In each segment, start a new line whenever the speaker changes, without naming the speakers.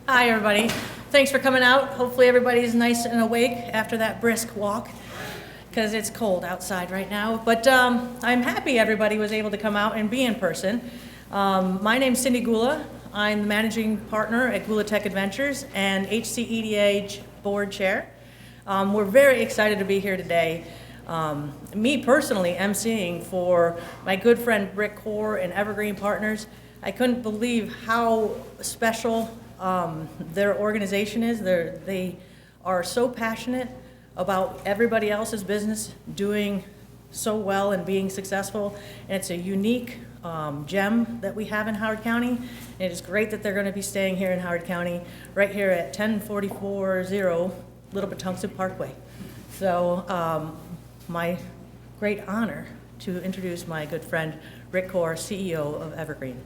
Hi, everybody. Thanks for coming out. Hopefully everybody's nice and awake after that brisk walk, because it's cold outside right now. But I'm happy everybody was able to come out and be in person. My name's Cindy Gula. I'm the managing partner at Gula Tech Adventures and HCEDA board chair. We're very excited to be here today. Me personally emceeing for my good friend Rick Kor and Evergreen Partners. I couldn't believe how special their organization is. They are so passionate about everybody else's business doing so well and being successful. And it's a unique gem that we have in Howard County. And it is great that they're going to be staying here in Howard County, right here at 10440 Little Patuxent Parkway. So my great honor to introduce my good friend Rick Kor, CEO of Evergreen.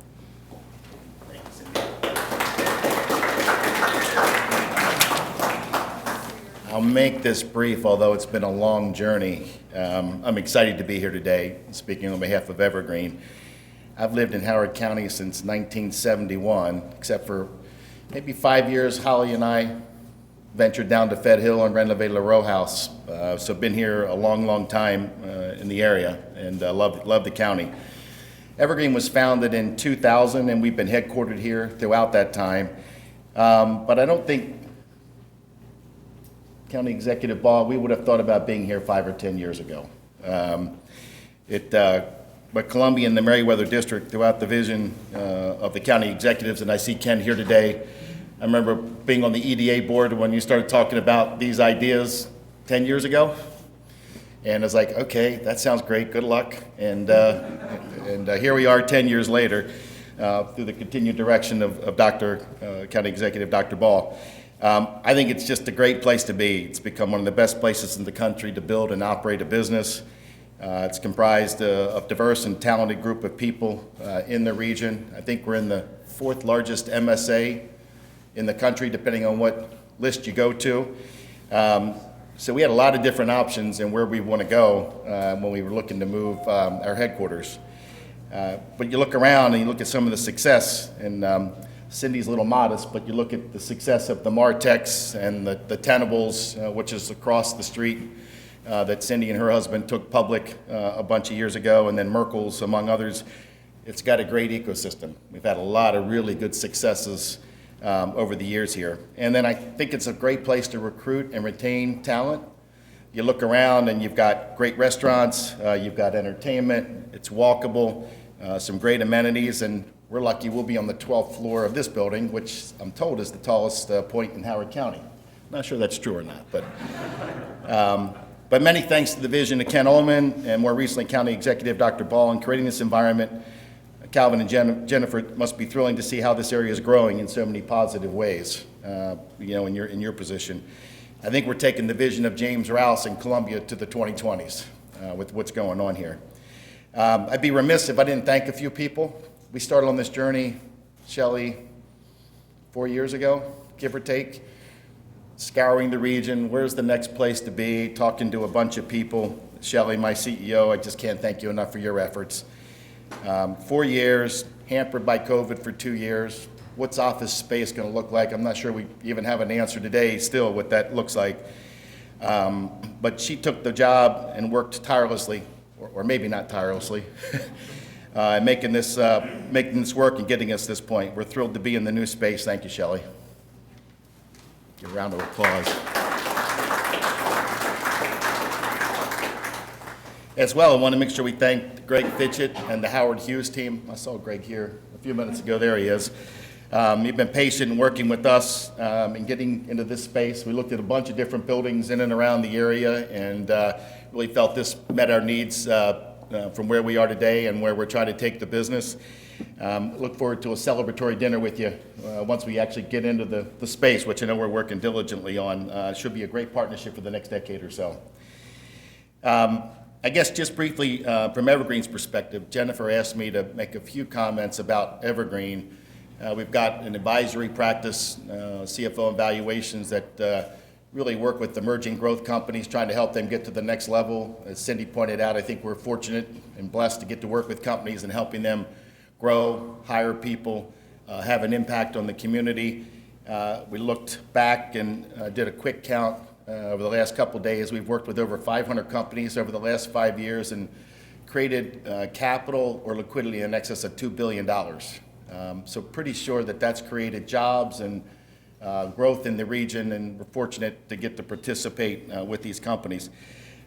I'll make this brief, although it's been a long journey. I'm excited to be here today, speaking on behalf of Evergreen. I've lived in Howard County since 1971, except for maybe 5 years. Holly and I ventured down to Fed Hill and renovated a row house. So been here a long time in the area, and love the county. Evergreen was founded in 2000, and we've been headquartered here throughout that time. But I don't think County Executive Ball, we would have thought about being here 5 or 10 years ago. But Columbia and the Meriwether District, throughout the vision of the county executives, and I see Ken here today. I remember being on the EDA board when you started talking about these ideas 10 years ago. And I was like, okay, that sounds great, good luck. And here we are 10 years later through the continued direction of County Executive Dr. Ball. I think it's just a great place to be. It's become one of the best places in the country to build and operate a business. It's comprised of a diverse and talented group of people in the region. I think we're in the 4th largest MSA in the country, depending on what list you go to. So we had a lot of different options in where we want to go when we were looking to move our headquarters. But you look around and you look at some of the success, and Cindy's a little modest, but you look at the success of the Martex and the Tenables, which is across the street, that Cindy and her husband took public a bunch of years ago, and then Merkel's, among others. It's got a great ecosystem. We've had a lot of really good successes over the years here. And then I think it's a great place to recruit and retain talent. You look around and you've got great restaurants, you've got entertainment, it's walkable, some great amenities, and we're lucky we'll be on the 12th floor of this building, which I'm told is the tallest point in Howard County. I'm not sure that's true or not, but many thanks to the vision of Ken Ullman and more recently County Executive Dr. Ball in creating this environment. Calvin and Jennifer must be thrilling to see how this area is growing in so many positive ways, in your position. I think we're taking the vision of James Rouse in Columbia to the 2020s with what's going on here. I'd be remiss if I didn't thank a few people. We started on this journey, Shelley, 4 years ago, give or take, scouring the region, where's the next place to be, talking to a bunch of people. Shelley, my CEO, I just can't thank you enough for your efforts. 4 years, hampered by COVID for 2 years. What's office space going to look like? I'm not sure we even have an answer today still what that looks like. But she took the job and worked tirelessly, or maybe not tirelessly, making this work and getting us this point. We're thrilled to be in the new space. Thank you, Shelley. Give a round of applause. As well, I want to make sure we thank Greg Fitchett and the Howard Hughes team. I saw Greg here a few minutes ago. There he is. You've been patient in working with us in getting into this space. We looked at a bunch of different buildings in and around the area and really felt this met our needs from where we are today and where we're trying to take the business. Look forward to a celebratory dinner with you once we actually get into the space, which I know we're working diligently on. Should be a great partnership for the next decade or so. I guess just briefly, from Evergreen's perspective, Jennifer asked me to make a few comments about Evergreen. We've got an advisory practice, CFO evaluations that really work with emerging growth companies, trying to help them get to the next level. As Cindy pointed out, I think we're fortunate and blessed to get to work with companies and helping them grow, hire people, have an impact on the community. We looked back and did a quick count over the last couple of days. We've worked with over 500 companies over the last 5 years and created capital or liquidity in excess of $2 billion. So pretty sure that that's created jobs and growth in the region, and we're fortunate to get to participate with these companies.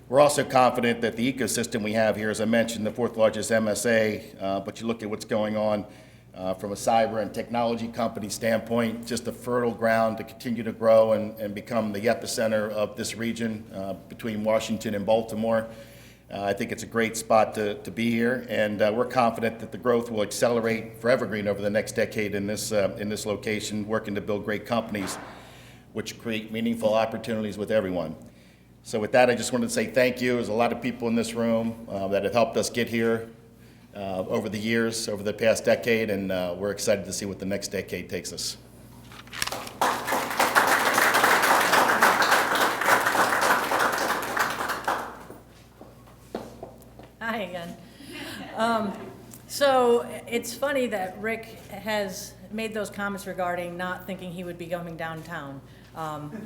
We're also confident that the ecosystem we have here, as I mentioned, the fourth largest MSA, but you look at what's going on from a cyber and technology company standpoint, just a fertile ground to continue to grow and become the epicenter of this region between Washington and Baltimore. I think it's a great spot to be here, and we're confident that the growth will accelerate for Evergreen over the next decade in this location, working to build great companies which create meaningful opportunities with everyone. So with that, I just wanted to say thank you. There's a lot of people in this room that have helped us get here over the years, over the past decade, and we're excited to see what the next decade takes us.
Hi again. So it's funny that Rick has made those comments regarding not thinking he would be coming downtown.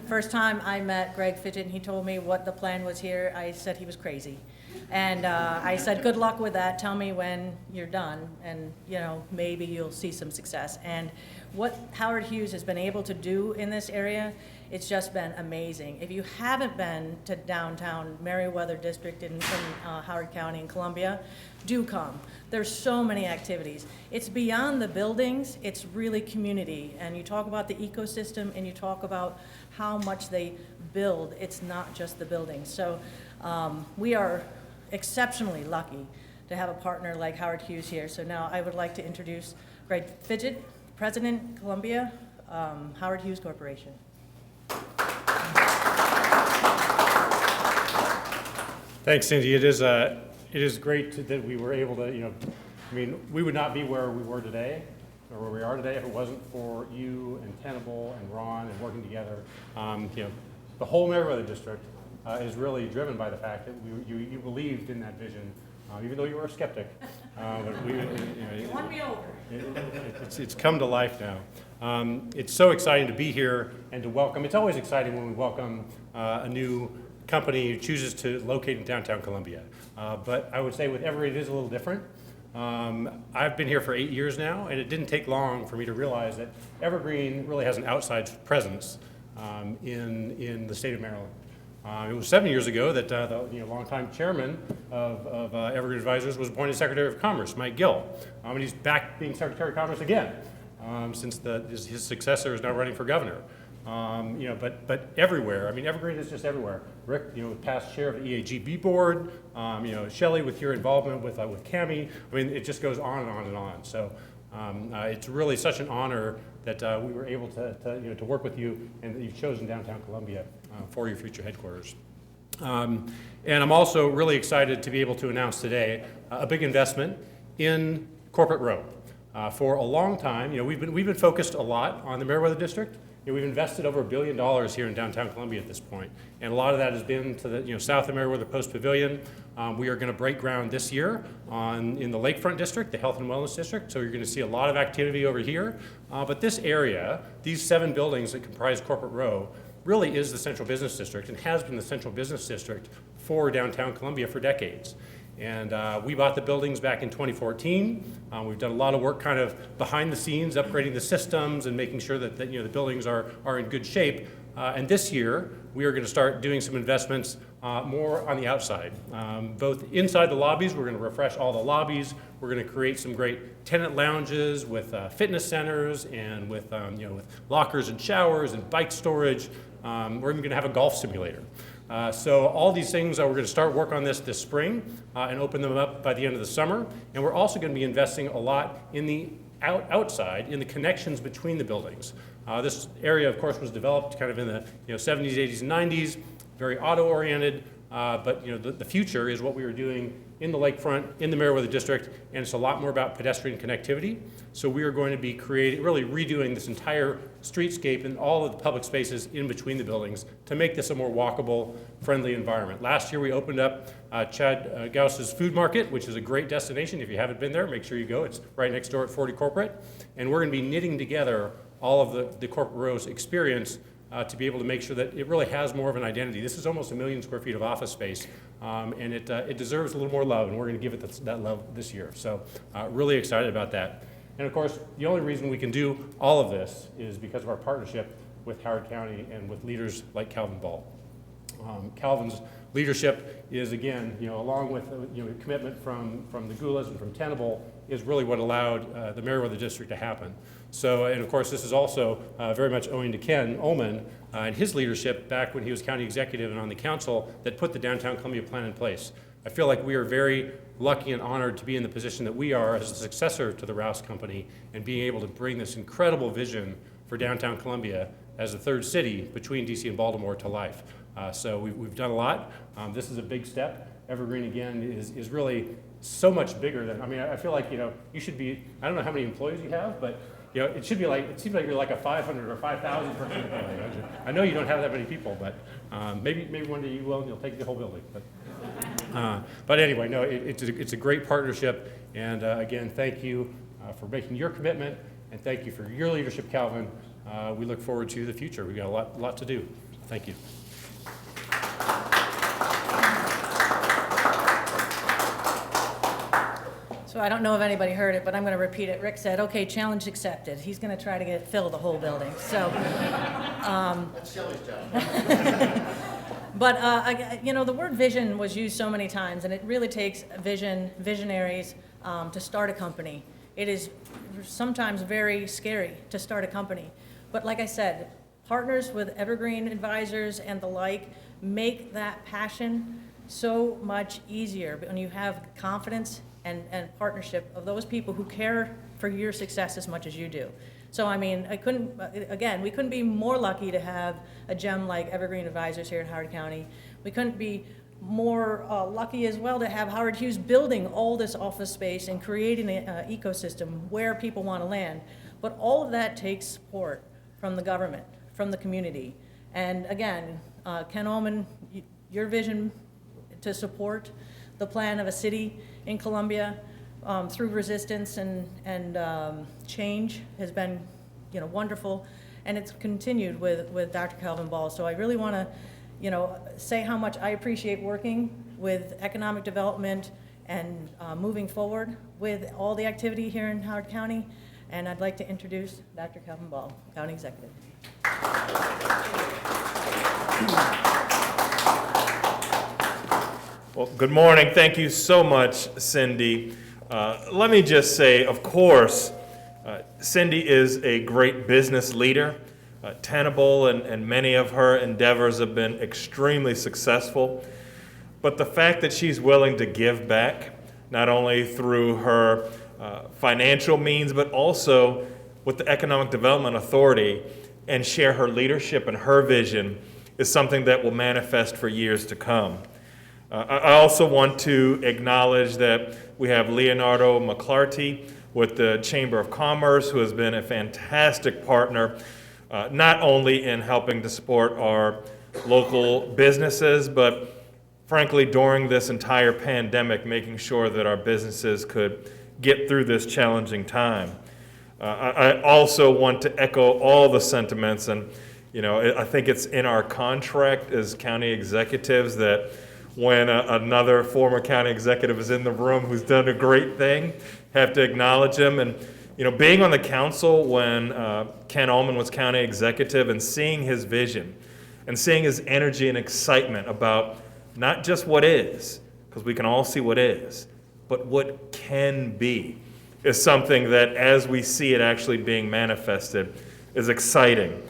First time I met Greg Fidget and he told me what the plan was here, I said he was crazy. And I said, good luck with that. Tell me when you're done, and maybe you'll see some success. And what Howard Hughes has been able to do in this area, it's just been amazing. If you haven't been to downtown Meriwether District in Howard County in Columbia, do come. There's so many activities. It's beyond the buildings, it's really community. And you talk about the ecosystem and you talk about how much they build. It's not just the buildings. So we are exceptionally lucky to have a partner like Howard Hughes here. So now I would like to introduce Greg Fidget, President, Columbia, Howard Hughes Corporation.
Thanks, Cindy. It is great that we were able to, we would not be where we were today, or where we are today, if it wasn't for you and Tenable and Ron and working together. The whole Meriwether District is really driven by the fact that you believed in that vision, even though you were a skeptic. But
You won me over.
It's come to life now. It's so exciting to be here and to welcome. It's always exciting when we welcome a new company who chooses to locate in downtown Columbia. But I would say with Evergreen it is a little different. I've been here for 8 years now, and it didn't take long for me to realize that Evergreen really has an outside presence in the state of Maryland. It was 7 years ago that the longtime chairman of Evergreen Advisors was appointed Secretary of Commerce, Mike Gill. And he's back being Secretary of Commerce again, since his successor is now running for governor. But everywhere. Evergreen is just everywhere. Rick, past chair of the EAGB board. Shelley, with your involvement with Cami. It just goes on and on and on. So it's really such an honor that we were able to work with you, and that you've chosen downtown Columbia for your future headquarters. And I'm also really excited to be able to announce today a big investment in Corporate Row. For a long time, we've been focused a lot on the Meriwether District. We've invested over $1 billion here in downtown Columbia at this point, and a lot of that has been to the south of Meriwether Post Pavilion. We are going to break ground this year in the Lakefront District, the Health and Wellness District. So you're going to see a lot of activity over here. But this area, these 7 buildings that comprise Corporate Row, really is the central business district and has been the central business district for downtown Columbia for decades. And we bought the buildings back in 2014. We've done a lot of work kind of behind the scenes, upgrading the systems and making sure that the buildings are in good shape. And this year, we are going to start doing some investments more on the outside. Both inside the lobbies, we're going to refresh all the lobbies. We're going to create some great tenant lounges with fitness centers and with lockers and showers and bike storage. We're even going to have a golf simulator. So all these things, we're going to start work on this spring and open them up by the end of the summer. And we're also going to be investing a lot in the outside, in the connections between the buildings. This area, of course, was developed kind of in the 70s, 80s, and 90s, very auto-oriented. But the future is what we are doing in the lakefront, in the Meriwether District, and it's a lot more about pedestrian connectivity. So we are going to be really redoing this entire streetscape and all of the public spaces in between the buildings to make this a more walkable, friendly environment. Last year we opened up Chad Gauss's Food Market, which is a great destination. If you haven't been there, make sure you go. It's right next door at 40 Corporate. And we're going to be knitting together all of the corporate row's experience to be able to make sure that it really has more of an identity. This is almost 1 million square feet of office space, and it deserves a little more love, and we're going to give it that love this year. So really excited about that. And of course, the only reason we can do all of this is because of our partnership with Howard County and with leaders like Calvin Ball. Calvin's leadership is, again, along with commitment from the Gulas and from Tenable, is really what allowed the Meriwether District to happen. So, and of course, this is also very much owing to Ken Ullman and his leadership back when he was county executive and on the council that put the Downtown Columbia plan in place. I feel like we are very lucky and honored to be in the position that we are as a successor to the Rouse Company and being able to bring this incredible vision for Downtown Columbia as the third city between DC and Baltimore to life. So we've done a lot. This is a big step. Evergreen, again, is really so much bigger than, I feel like, you should be, I don't know how many employees you have, but it should be like, it seems like you're like a 500 or 5,000 person family. I know you don't have that many people, but maybe one day you will and you'll take the whole building. But anyway, no, it's a great partnership. And again, thank you for making your commitment, and thank you for your leadership, Calvin. We look forward to the future. We've got a lot to do. Thank you.
So I don't know if anybody heard it, but I'm going to repeat it. Rick said, okay, challenge accepted. He's going to try to fill the whole building. So,
That's Shelley's job.
but the word vision was used so many times, and it really takes visionaries to start a company. It is sometimes very scary to start a company. But like I said, partners with Evergreen advisors and the like make that passion so much easier when you have confidence and partnership of those people who care for your success as much as you do. So we couldn't be more lucky to have a gem like Evergreen Advisors here in Howard County. We couldn't be more lucky as well to have Howard Hughes building all this office space and creating an ecosystem where people want to land. But all of that takes support from the government, from the community. And again, Ken Ullman, your vision to support the plan of a city in Columbia through resistance and change has been, wonderful, and it's continued with Dr. Calvin Ball. So I really want to, say how much I appreciate working with economic development and moving forward with all the activity here in Howard County. And I'd like to introduce Dr. Calvin Ball, County Executive.
Well, good morning. Thank you so much, Cindy. Let me just say, of course, Cindy is a great business leader. Tenable and many of her endeavors have been extremely successful. But the fact that she's willing to give back, not only through her financial means, but also with the Economic Development Authority, and share her leadership and her vision, is something that will manifest for years to come. I also want to acknowledge that we have Leonardo McClarty with the Chamber of Commerce, who has been a fantastic partner, not only in helping to support our local businesses, but frankly, during this entire pandemic, making sure that our businesses could get through this challenging time. I also want to echo all the sentiments, and I think it's in our contract as county executives that when another former county executive is in the room who's done a great thing, have to acknowledge him. And being on the council when Ken Ullman was county executive and seeing his vision and seeing his energy and excitement about not just what is, because we can all see what is, but what can be, is something that, as we see it actually being manifested, is exciting.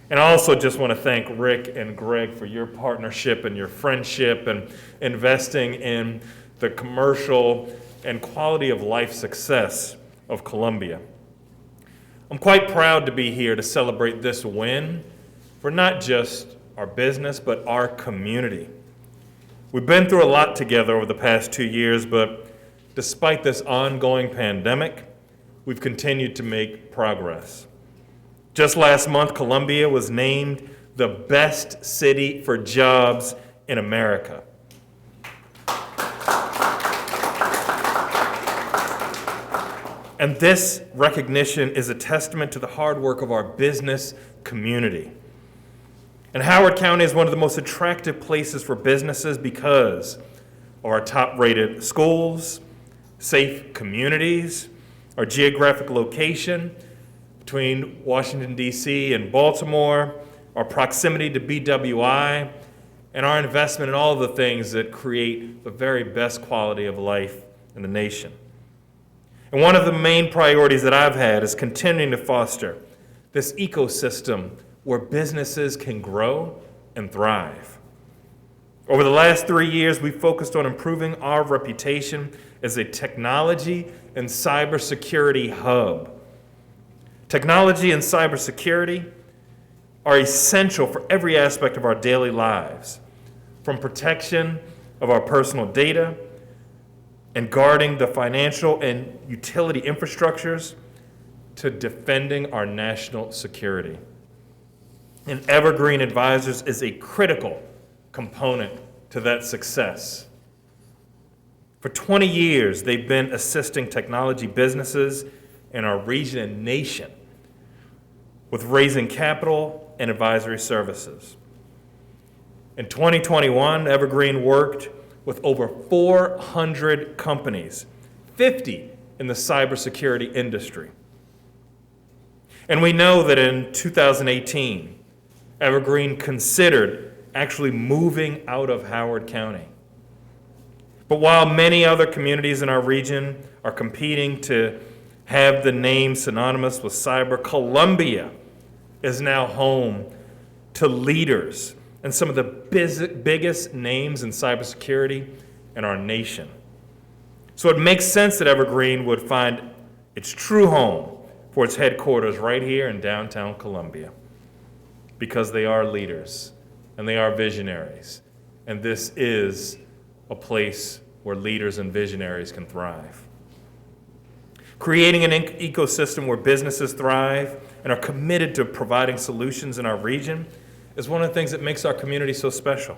And I also just want to thank Rick and Greg for your partnership and your friendship and investing in the commercial and quality of life success of Columbia. I'm quite proud to be here to celebrate this win for not just our business, but our community. We've been through a lot together over the past 2 years, but despite this ongoing pandemic, we've continued to make progress. Just last month, Columbia was named the best city for jobs in America. And this recognition is a testament to the hard work of our business community. And Howard County is one of the most attractive places for businesses because of our top-rated schools, safe communities, our geographic location between Washington, D.C. and Baltimore, our proximity to BWI, and our investment in all of the things that create the very best quality of life in the nation. And one of the main priorities that I've had is continuing to foster this ecosystem where businesses can grow and thrive. Over the last 3 years, we've focused on improving our reputation as a technology and cybersecurity hub. Technology and cybersecurity are essential for every aspect of our daily lives, from protection of our personal data and guarding the financial and utility infrastructures to defending our national security. And Evergreen Advisors is a critical component to that success. For 20 years, they've been assisting technology businesses in our region and nation with raising capital and advisory services. In 2021, Evergreen worked with over 400 companies, 50 in the cybersecurity industry. And we know that in 2018, Evergreen considered actually moving out of Howard County. But while many other communities in our region are competing to have the name synonymous with cyber, Columbia is now home to leaders and some of the biggest names in cybersecurity in our nation. So it makes sense that Evergreen would find its true home for its headquarters right here in downtown Columbia, because they are leaders and they are visionaries. And this is a place where leaders and visionaries can thrive. Creating an ecosystem where businesses thrive and are committed to providing solutions in our region is one of the things that makes our community so special.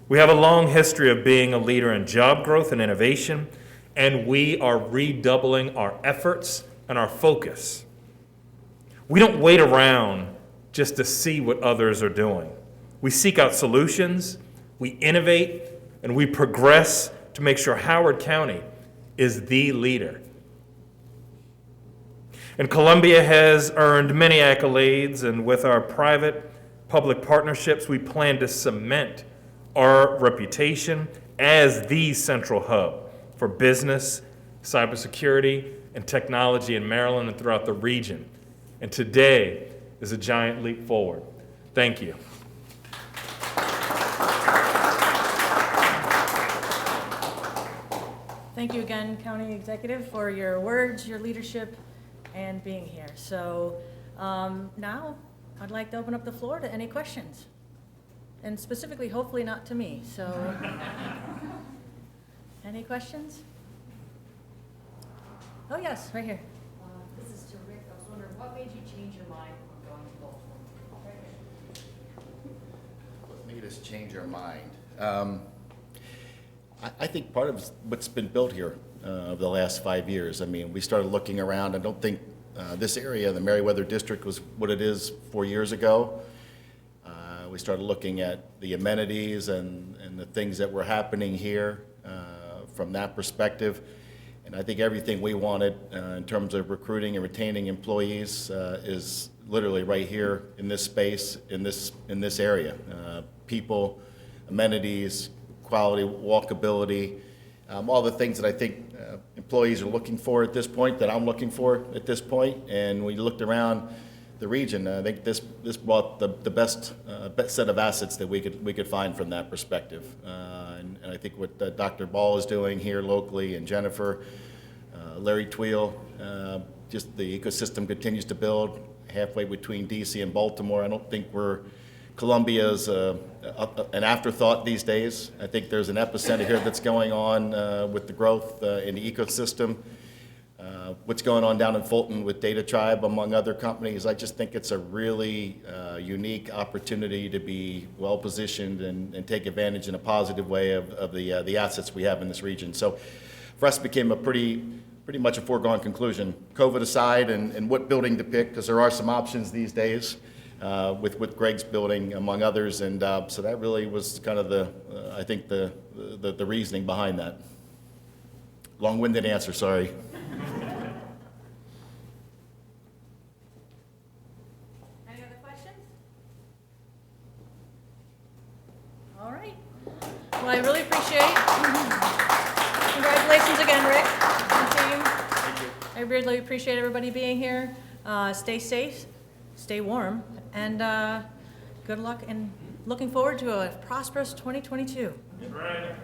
We have a long history of being a leader in job growth and innovation, and we are redoubling our efforts and our focus. We don't wait around just to see what others are doing. We seek out solutions, we innovate, and we progress to make sure Howard County is the leader. And Columbia has earned many accolades, and with our private-public partnerships, we plan to cement our reputation as the central hub for business, cybersecurity, and technology in Maryland and throughout the region. And today is a giant leap forward. Thank you.
Thank you again, County Executive, for your words, your leadership, and being here. So now I'd like to open up the floor to any questions. And specifically, hopefully not to me. So any questions? Oh, yes, right here.
This is to Rick. I was wondering, what made you change your mind on going to Baltimore?
What made us change our mind? I think part of what's been built here over the last 5 years. I mean, we started looking around. I don't think this area, the Meriwether District, was what it is 4 years ago. We started looking at the amenities and the things that were happening here from that perspective. And I think everything we wanted in terms of recruiting and retaining employees is literally right here in this space, in this area. People, amenities, quality, walkability, all the things that I think employees are looking for at this point, that I'm looking for at this point. And we looked around the region, I think this brought the best set of assets that we could find from that perspective. And I think what Dr. Ball is doing here locally, and Jennifer, Larry Tweel, just the ecosystem continues to build halfway between DC and Baltimore. I don't think Columbia's an afterthought these days. I think there's an epicenter here that's going on with the growth in the ecosystem. What's going on down in Fulton with Data Tribe, among other companies. I just think it's a really unique opportunity to be well-positioned and take advantage in a positive way of the assets we have in this region. So for us, it became a pretty pretty much a foregone conclusion. COVID aside, and what building to pick, because there are some options these days with Greg's building, among others, and so that really was kind of I think the reasoning behind that. Long-winded answer, sorry.
Any other questions? All right. Well, I really appreciate. Congratulations again, Rick and team. Thank you. I really appreciate everybody being here. Stay safe, stay warm, and good luck, and looking forward to a prosperous 2022.
Right.